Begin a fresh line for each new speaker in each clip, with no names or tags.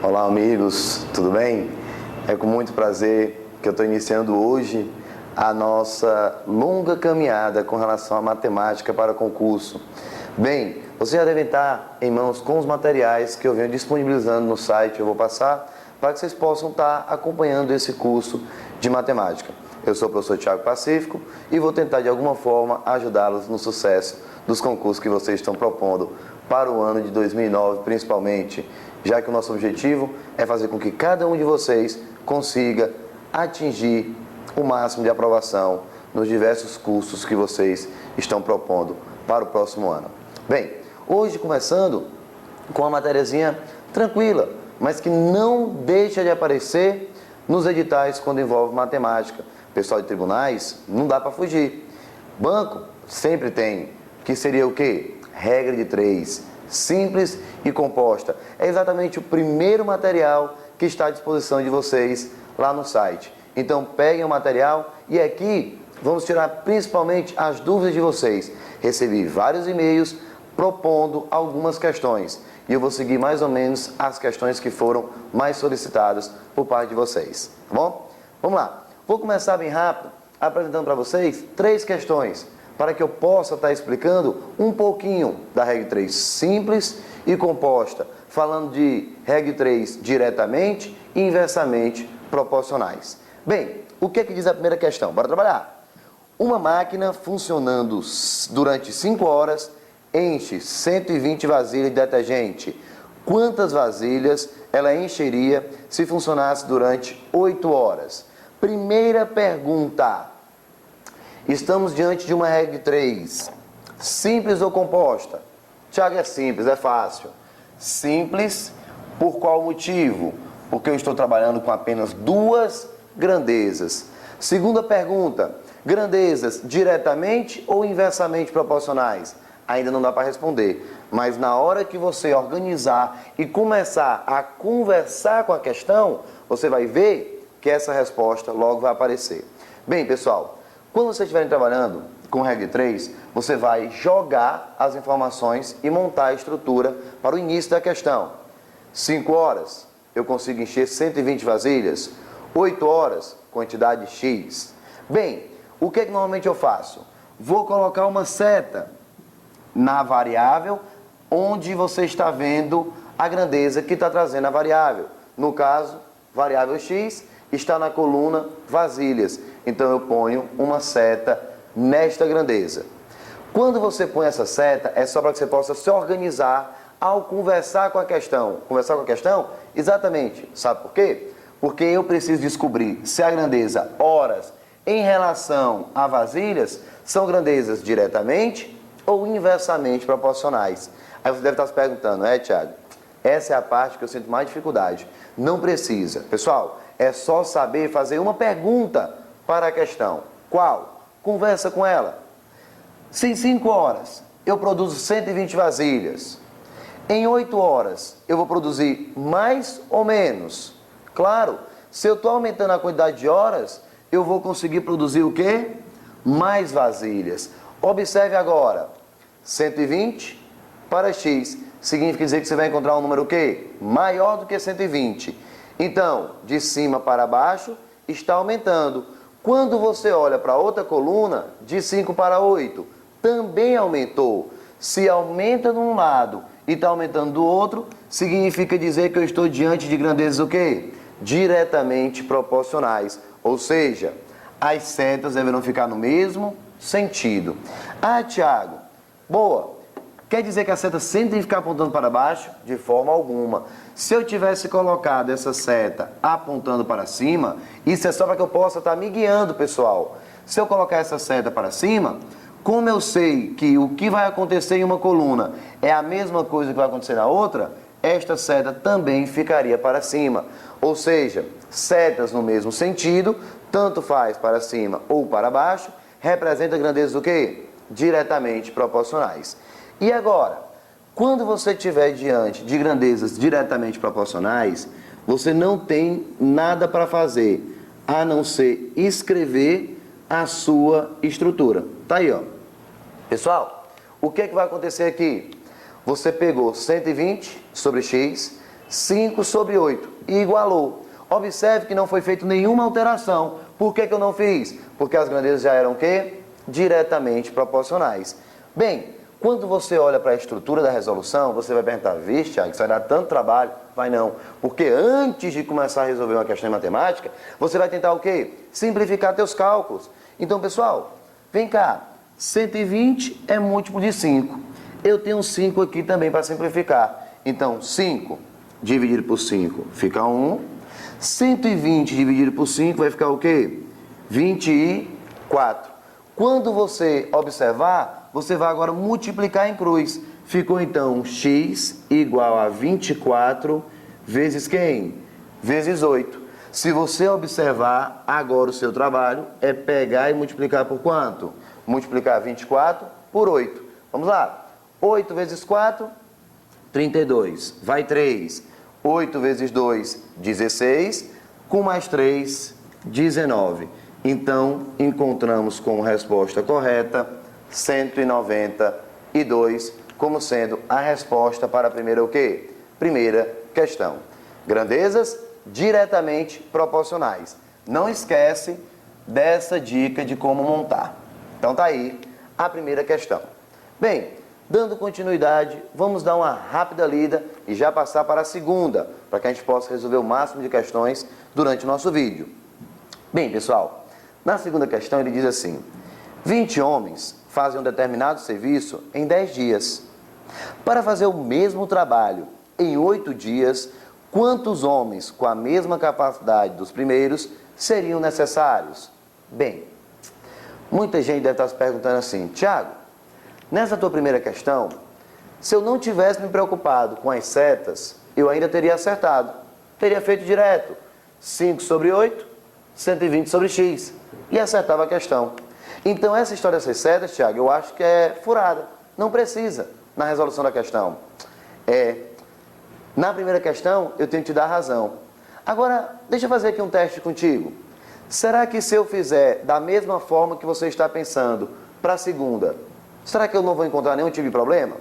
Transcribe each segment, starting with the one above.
Olá amigos, tudo bem? É com muito prazer que eu estou iniciando hoje a nossa longa caminhada com relação à matemática para concurso. Bem, vocês já devem estar em mãos com os materiais que eu venho disponibilizando no site, eu vou passar para que vocês possam estar acompanhando esse curso de matemática. Eu sou o professor Thiago Pacífico e vou tentar de alguma forma ajudá-los no sucesso dos concursos que vocês estão propondo para o ano de 2009, principalmente, já que o nosso objetivo é fazer com que cada um de vocês consiga atingir o máximo de aprovação nos diversos cursos que vocês estão propondo para o próximo ano. Bem, hoje começando com uma matériazinha tranquila, mas que não deixa de aparecer nos editais quando envolve matemática. Pessoal de tribunais, não dá para fugir. Banco sempre tem, que seria o quê? Regra de 3, simples e composta. É exatamente o primeiro material que está à disposição de vocês lá no site. Então peguem o material e aqui vamos tirar principalmente as dúvidas de vocês. Recebi vários e-mails propondo algumas questões e eu vou seguir mais ou menos as questões que foram mais solicitadas por parte de vocês, tá bom? Vamos lá. Vou começar bem rápido, apresentando para vocês 3 questões, para que eu possa estar explicando um pouquinho da regra 3 simples e composta, falando de regra 3 diretamente e inversamente proporcionais. Bem, o que é que diz a primeira questão? Bora trabalhar. Uma máquina funcionando durante 5 horas enche 120 vasilhas de detergente. Quantas vasilhas ela encheria se funcionasse durante 8 horas? Primeira pergunta. Estamos diante de uma regra 3. Simples ou composta? Tiago, é simples, é fácil. Simples, por qual motivo? Porque eu estou trabalhando com apenas 2 grandezas. Segunda pergunta. Grandezas diretamente ou inversamente proporcionais? Ainda não dá para responder. Mas na hora que você organizar e começar a conversar com a questão, você vai ver que essa resposta logo vai aparecer. Bem, pessoal, quando vocês estiverem trabalhando com regra 3, você vai jogar as informações e montar a estrutura para o início da questão. 5 horas, eu consigo encher 120 vasilhas. 8 horas, quantidade X. Bem, o que normalmente eu faço? Vou colocar uma seta na variável onde você está vendo a grandeza que está trazendo a variável. No caso, variável X está na coluna vasilhas. Então eu ponho uma seta nesta grandeza. Quando você põe essa seta, é só para que você possa se organizar ao conversar com a questão. Conversar com a questão? Exatamente. Sabe por quê? Porque eu preciso descobrir se a grandeza horas em relação a vasilhas são grandezas diretamente ou inversamente proporcionais. Aí você deve estar se perguntando, Thiago? Essa é a parte que eu sinto mais dificuldade. Não precisa. Pessoal, é só saber fazer uma pergunta para a questão. Qual? Conversa com ela. Se em 5 horas eu produzo 120 vasilhas, em 8 horas eu vou produzir mais ou menos? Claro, se eu estou aumentando a quantidade de horas, eu vou conseguir produzir o quê? Mais vasilhas. Observe agora, 120 para X, significa dizer que você vai encontrar um número o quê? Maior do que 120. Então, de cima para baixo, está aumentando. Quando você olha para outra coluna, de 5 para 8, também aumentou. Se aumenta de um lado e está aumentando do outro, significa dizer que eu estou diante de grandezas o quê? Diretamente proporcionais. Ou seja, as setas deverão ficar no mesmo sentido. Ah, Thiago, boa. Quer dizer que a seta sempre tem que ficar apontando para baixo? De forma alguma. Se eu tivesse colocado essa seta apontando para cima, isso é só para que eu possa estar me guiando, pessoal. Se eu colocar essa seta para cima, como eu sei que o que vai acontecer em uma coluna é a mesma coisa que vai acontecer na outra, esta seta também ficaria para cima. Ou seja, setas no mesmo sentido, tanto faz para cima ou para baixo, representa grandezas do quê? Diretamente proporcionais. E agora, quando você estiver diante de grandezas diretamente proporcionais, você não tem nada para fazer, a não ser escrever a sua estrutura. Tá aí, ó. Pessoal, o que é que vai acontecer aqui? Você pegou 120 sobre x, 5 sobre 8. Igualou. Observe que não foi feita nenhuma alteração. Por que eu não fiz? Porque as grandezas já eram o quê? Diretamente proporcionais. Bem, quando você olha para a estrutura da resolução, você vai perguntar, vixe, Thiago, isso vai dar tanto trabalho? Vai não. Porque antes de começar a resolver uma questão em matemática, você vai tentar o quê? Simplificar teus cálculos. Então, pessoal, vem cá. 120 é múltiplo de 5. Eu tenho 5 aqui também para simplificar. Então, 5 dividido por 5 fica 1. 120 dividido por 5 vai ficar o quê? 24. Quando você observar, você vai agora multiplicar em cruz. Ficou então x igual a 24 vezes quem? Vezes 8. Se você observar, agora o seu trabalho é pegar e multiplicar por quanto? Multiplicar 24 por 8. Vamos lá. 8 vezes 4, 32. Vai 3. 8 vezes 2, 16. Com mais 3, 19. Então, encontramos como resposta correta 192 como sendo a resposta para a primeira o quê? Primeira questão. Grandezas diretamente proporcionais. Não esquece dessa dica de como montar. Então tá aí a primeira questão. Bem, dando continuidade, vamos dar uma rápida lida e já passar para a segunda, para que a gente possa resolver o máximo de questões durante o nosso vídeo. Bem, pessoal, na segunda questão ele diz assim: 20 homens fazem um determinado serviço em 10 dias. Para fazer o mesmo trabalho em 8 dias, quantos homens com a mesma capacidade dos primeiros seriam necessários? Bem, muita gente deve estar se perguntando assim: Thiago, nessa tua primeira questão, se eu não tivesse me preocupado com as setas, eu ainda teria acertado. Teria feito direto. 5 sobre 8, 120 sobre x. E acertava a questão. Então, essa história dessas setas, Thiago, eu acho que é furada. Não precisa na resolução da questão. Na primeira questão, eu tenho que te dar razão. Agora, deixa eu fazer aqui um teste contigo. Será que se eu fizer da mesma forma que você está pensando para a segunda, será que eu não vou encontrar nenhum tipo de problema?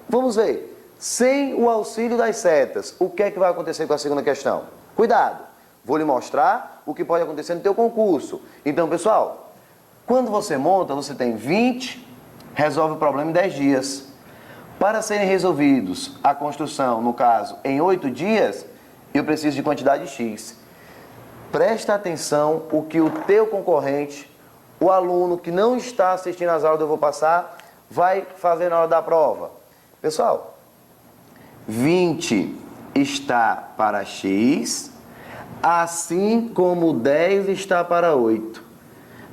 Vamos ver. Sem o auxílio das setas, o que é que vai acontecer com a segunda questão? Cuidado! Vou lhe mostrar o que pode acontecer no teu concurso. Então, pessoal, quando você monta, você tem 20, resolve o problema em 10 dias. Para serem resolvidos a construção, no caso, em 8 dias, eu preciso de quantidade X. Presta atenção o que o teu concorrente, o aluno que não está assistindo às aulas que eu vou passar, vai fazer na hora da prova. Pessoal, 20 está para X, assim como 10 está para 8.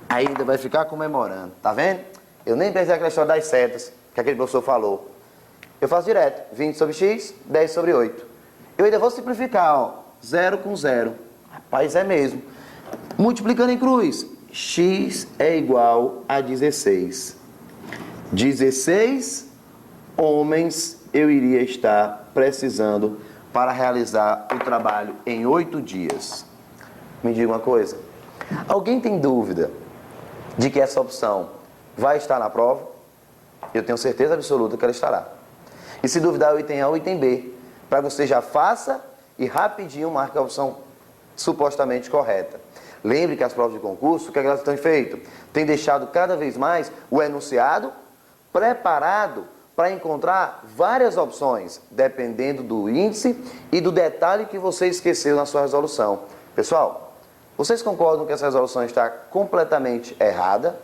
Ainda vai ficar comemorando, tá vendo? Eu nem pensei naquela história das setas, que aquele professor falou. Eu faço direto, 20 sobre x, 10 sobre 8. Eu ainda vou simplificar, ó, 0 com 0. Rapaz, é mesmo. Multiplicando em cruz, x é igual a 16. 16 homens eu iria estar precisando para realizar o trabalho em 8 dias. Me diga uma coisa. Alguém tem dúvida de que essa opção vai estar na prova? Eu tenho certeza absoluta que ela estará. E se duvidar, o item A ou o item B, para que você já faça e rapidinho marque a opção supostamente correta. Lembre que as provas de concurso, o que elas têm feito? Tem deixado cada vez mais o enunciado preparado para encontrar várias opções, dependendo do índice e do detalhe que você esqueceu na sua resolução. Pessoal, vocês concordam que essa resolução está completamente errada?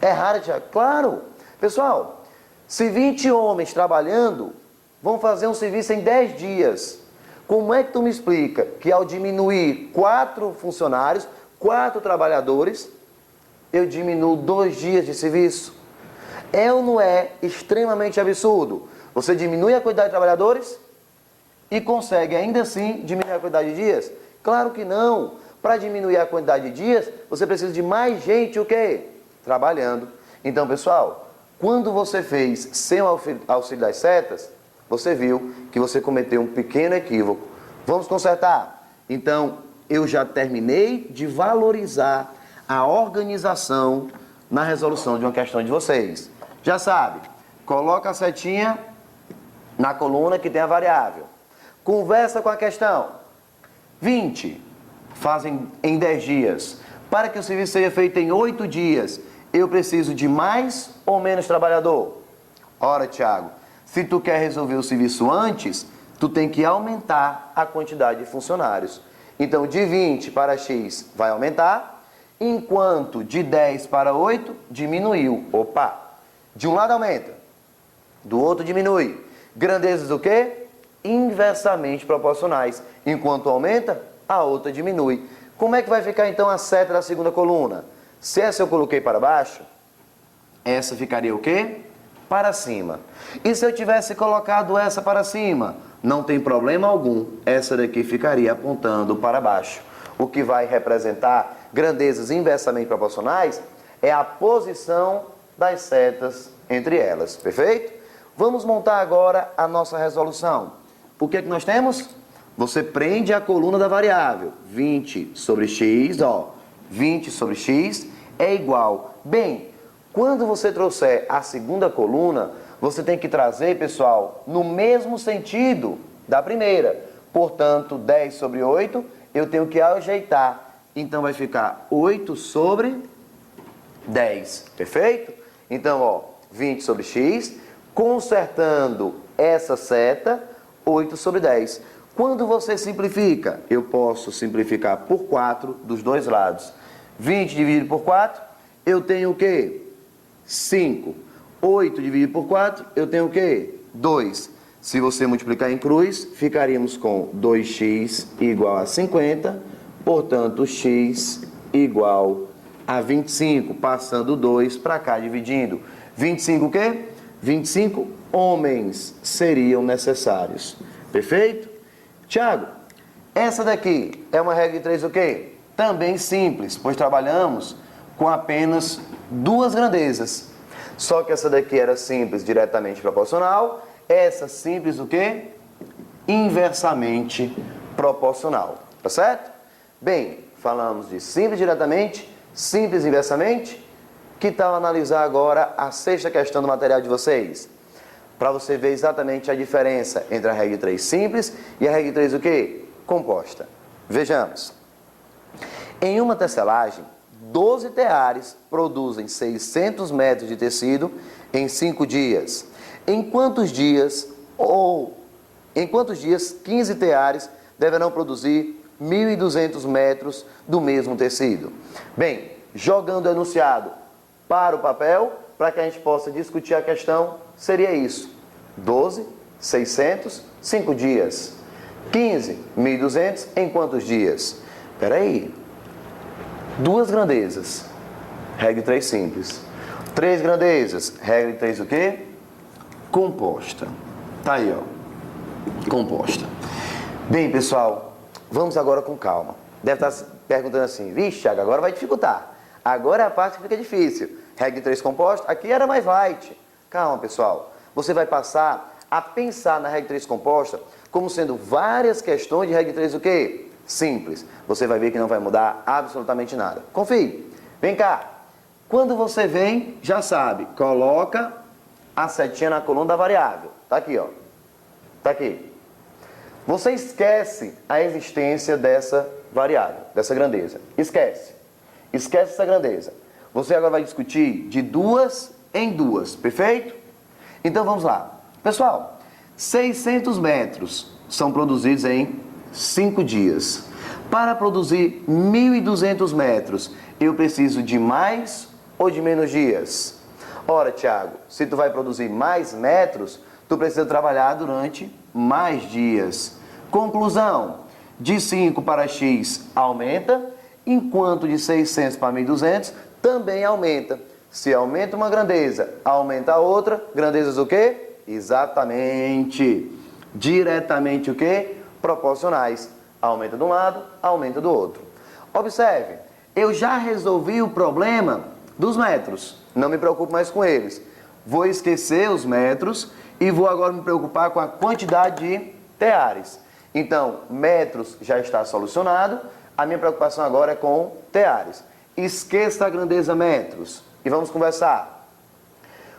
Errada, Thiago? Claro! Pessoal, se 20 homens trabalhando vão fazer um serviço em 10 dias, como é que tu me explica que ao diminuir 4 funcionários, 4 trabalhadores, eu diminuo 2 dias de serviço? É ou não é extremamente absurdo? Você diminui a quantidade de trabalhadores e consegue ainda assim diminuir a quantidade de dias? Claro que não. Para diminuir a quantidade de dias, você precisa de mais gente o quê? Trabalhando. Então, pessoal, quando você fez sem o auxílio das setas, você viu que você cometeu um pequeno equívoco. Vamos consertar? Então, eu já terminei de valorizar a organização na resolução de uma questão de vocês. Já sabe, coloca a setinha na coluna que tem a variável. Conversa com a questão. 20 fazem em 10 dias. Para que o serviço seja feito em 8 dias, eu preciso de mais ou menos trabalhador? Ora, Tiago, se tu quer resolver o serviço antes, tu tem que aumentar a quantidade de funcionários. Então, de 20 para X vai aumentar, enquanto de 10 para 8 diminuiu. Opa! De um lado aumenta, do outro diminui. Grandezas o quê? Inversamente proporcionais. Enquanto aumenta, a outra diminui. Como é que vai ficar então a seta da segunda coluna? Se essa eu coloquei para baixo, essa ficaria o quê? Para cima. E se eu tivesse colocado essa para cima? Não tem problema algum. Essa daqui ficaria apontando para baixo. O que vai representar grandezas inversamente proporcionais é a posição das setas entre elas. Perfeito? Vamos montar agora a nossa resolução. O que é que nós temos? Você prende a coluna da variável. 20 sobre x, 20 sobre x é igual. Bem, quando você trouxer a segunda coluna, você tem que trazer, pessoal, no mesmo sentido da primeira. Portanto, 10 sobre 8, eu tenho que ajeitar. Então, vai ficar 8 sobre 10. Perfeito? Então, 20 sobre x, consertando essa seta, 8 sobre 10. Quando você simplifica, eu posso simplificar por 4 dos dois lados. 20 dividido por 4, eu tenho o quê? 5. 8 dividido por 4, eu tenho o quê? 2. Se você multiplicar em cruz, ficaríamos com 2x igual a 50, portanto, x igual a 25, passando 2 para cá, dividindo. 25 o quê? 25 homens seriam necessários. Perfeito? Tiago, essa daqui é uma regra de 3 o quê? Também simples, pois trabalhamos com apenas duas grandezas. Só que essa daqui era simples, diretamente proporcional. Essa simples o quê? Inversamente proporcional. Tá certo? Bem, falamos de simples diretamente, simples inversamente. Que tal analisar agora a sexta questão do material de vocês? Para você ver exatamente a diferença entre a regra de 3 simples e a regra de 3 o quê? Composta. Vejamos. Em uma tecelagem, 12 teares produzem 600 metros de tecido em 5 dias. Em quantos dias 15 teares deverão produzir 1.200 metros do mesmo tecido? Bem, jogando o enunciado para o papel, para que a gente possa discutir a questão, seria isso. 12, 600, 5 dias. 15, 1.200 em quantos dias? Espera aí. Duas grandezas, regra de 3 simples. 3 grandezas, regra de 3 o quê? Composta. Tá aí, composta. Bem, pessoal, vamos agora com calma. Deve estar se perguntando assim, vixe, Thiago, agora vai dificultar. Agora é a parte que fica difícil. Regra de 3 composta, aqui era mais light. Calma, pessoal. Você vai passar a pensar na regra de 3 composta como sendo várias questões de regra de 3 o quê? Simples. Você vai ver que não vai mudar absolutamente nada. Confie. Vem cá. Quando você vem, já sabe, coloca a setinha na coluna da variável. Tá aqui, Tá aqui. Você esquece a existência dessa variável, dessa grandeza. Esquece. Esquece essa grandeza. Você agora vai discutir de duas em duas, perfeito? Então vamos lá. Pessoal, 600 metros são produzidos em 5 dias. Para produzir 1.200 metros, eu preciso de mais ou de menos dias? Ora, Thiago, se tu vai produzir mais metros, tu precisa trabalhar durante mais dias. Conclusão, de 5 para x aumenta, enquanto de 600 para 1.200 também aumenta. Se aumenta uma grandeza, aumenta a outra. Grandezas o quê? Exatamente. Diretamente o quê? Proporcionais. Aumenta de um lado, aumenta do outro. Observe, eu já resolvi o problema dos metros. Não me preocupo mais com eles. Vou esquecer os metros e vou agora me preocupar com a quantidade de teares. Então, metros já está solucionado. A minha preocupação agora é com teares. Esqueça a grandeza metros e vamos conversar.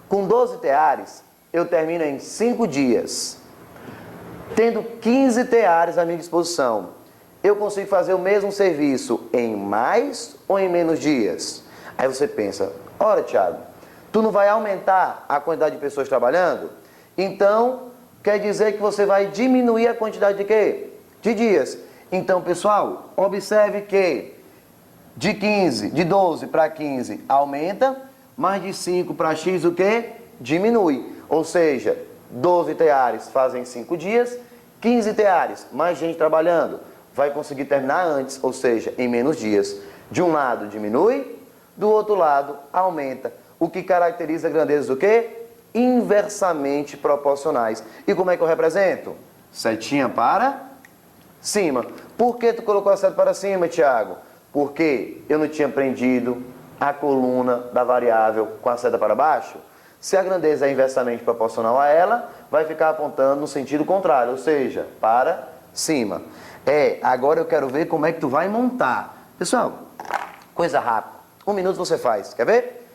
Com 12 teares, eu termino em 5 dias. Tendo 15 teares à minha disposição, eu consigo fazer o mesmo serviço em mais ou em menos dias? Aí você pensa, ora, Thiago, tu não vai aumentar a quantidade de pessoas trabalhando? Então, quer dizer que você vai diminuir a quantidade de quê? De dias. Então, pessoal, observe que de 12 para 15 aumenta, mas de 5 para X o quê? Diminui. Ou seja, 12 teares fazem 5 dias, 15 teares, mais gente trabalhando, vai conseguir terminar antes, ou seja, em menos dias. De um lado diminui, do outro lado aumenta. O que caracteriza grandezas do quê? Inversamente proporcionais. E como é que eu represento? Setinha para cima. Por que tu colocou a seta para cima, Thiago? Porque eu não tinha aprendido a coluna da variável com a seta para baixo. Se a grandeza é inversamente proporcional a ela, vai ficar apontando no sentido contrário, ou seja, para cima. Agora eu quero ver como é que tu vai montar. Pessoal, coisa rápida. 1 minuto você faz. Quer ver?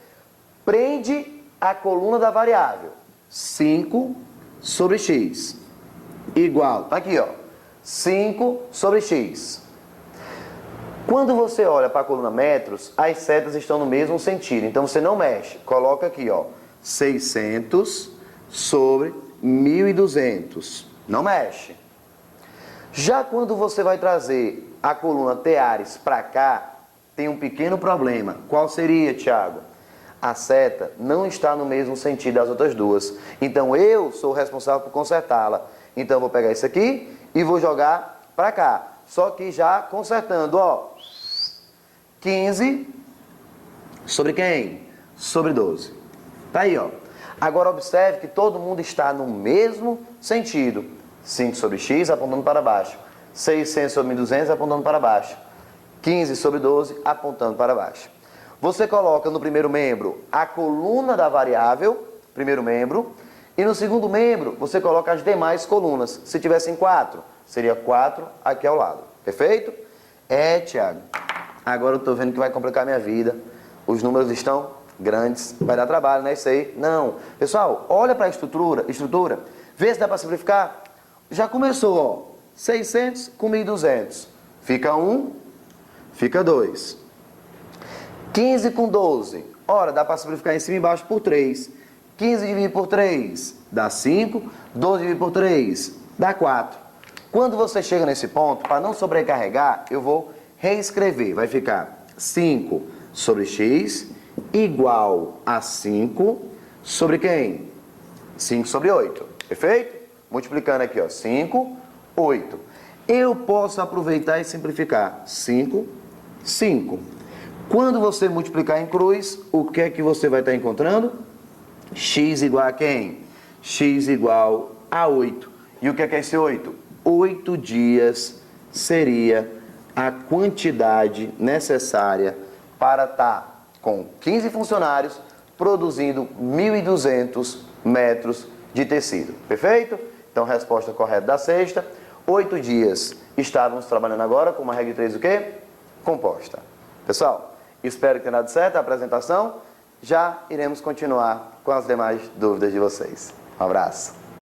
Prende a coluna da variável. 5 sobre x. Igual, tá aqui, ó. 5 sobre x. Quando você olha para a coluna metros, as setas estão no mesmo sentido. Então você não mexe. Coloca aqui, ó. 600 sobre 1.200. Não mexe. Já quando você vai trazer a coluna teares para cá, tem um pequeno problema. Qual seria, Thiago? A seta não está no mesmo sentido das outras duas. Então eu sou o responsável por consertá-la. Então eu vou pegar isso aqui e vou jogar para cá. Só que já consertando, ó. 15 sobre quem? Sobre 12. Tá aí, ó. Agora observe que todo mundo está no mesmo sentido. 5 sobre x apontando para baixo. 600 sobre 1.200 apontando para baixo. 15 sobre 12 apontando para baixo. Você coloca no primeiro membro a coluna da variável, primeiro membro, e no segundo membro você coloca as demais colunas. Se tivessem 4, seria 4 aqui ao lado. Perfeito? Thiago, agora eu estou vendo que vai complicar minha vida. Os números estão grandes, vai dar trabalho, né? Isso aí. Não. Pessoal, olha para a estrutura, vê se dá para simplificar. Já começou, ó. 600 com 1.200. Fica 1, fica 2. 15 com 12. Ora, dá para simplificar em cima e embaixo por 3. 15 dividido por 3 dá 5. 12 dividido por 3 dá 4. Quando você chega nesse ponto, para não sobrecarregar, eu vou reescrever. Vai ficar 5 sobre x igual a 5 sobre quem? 5 sobre 8. Perfeito? Multiplicando aqui, ó. 5, 8. Eu posso aproveitar e simplificar. 5, 5. Quando você multiplicar em cruz, o que é que você vai estar encontrando? X igual a quem? X igual a 8. E o que é esse 8? 8 dias seria a quantidade necessária para estar com 15 funcionários produzindo 1.200 metros de tecido. Perfeito? Então, resposta correta da sexta. 8 dias estávamos trabalhando agora com uma regra de 3 o quê? Composta. Pessoal, espero que tenha dado certo a apresentação. Já iremos continuar com as demais dúvidas de vocês. Um abraço.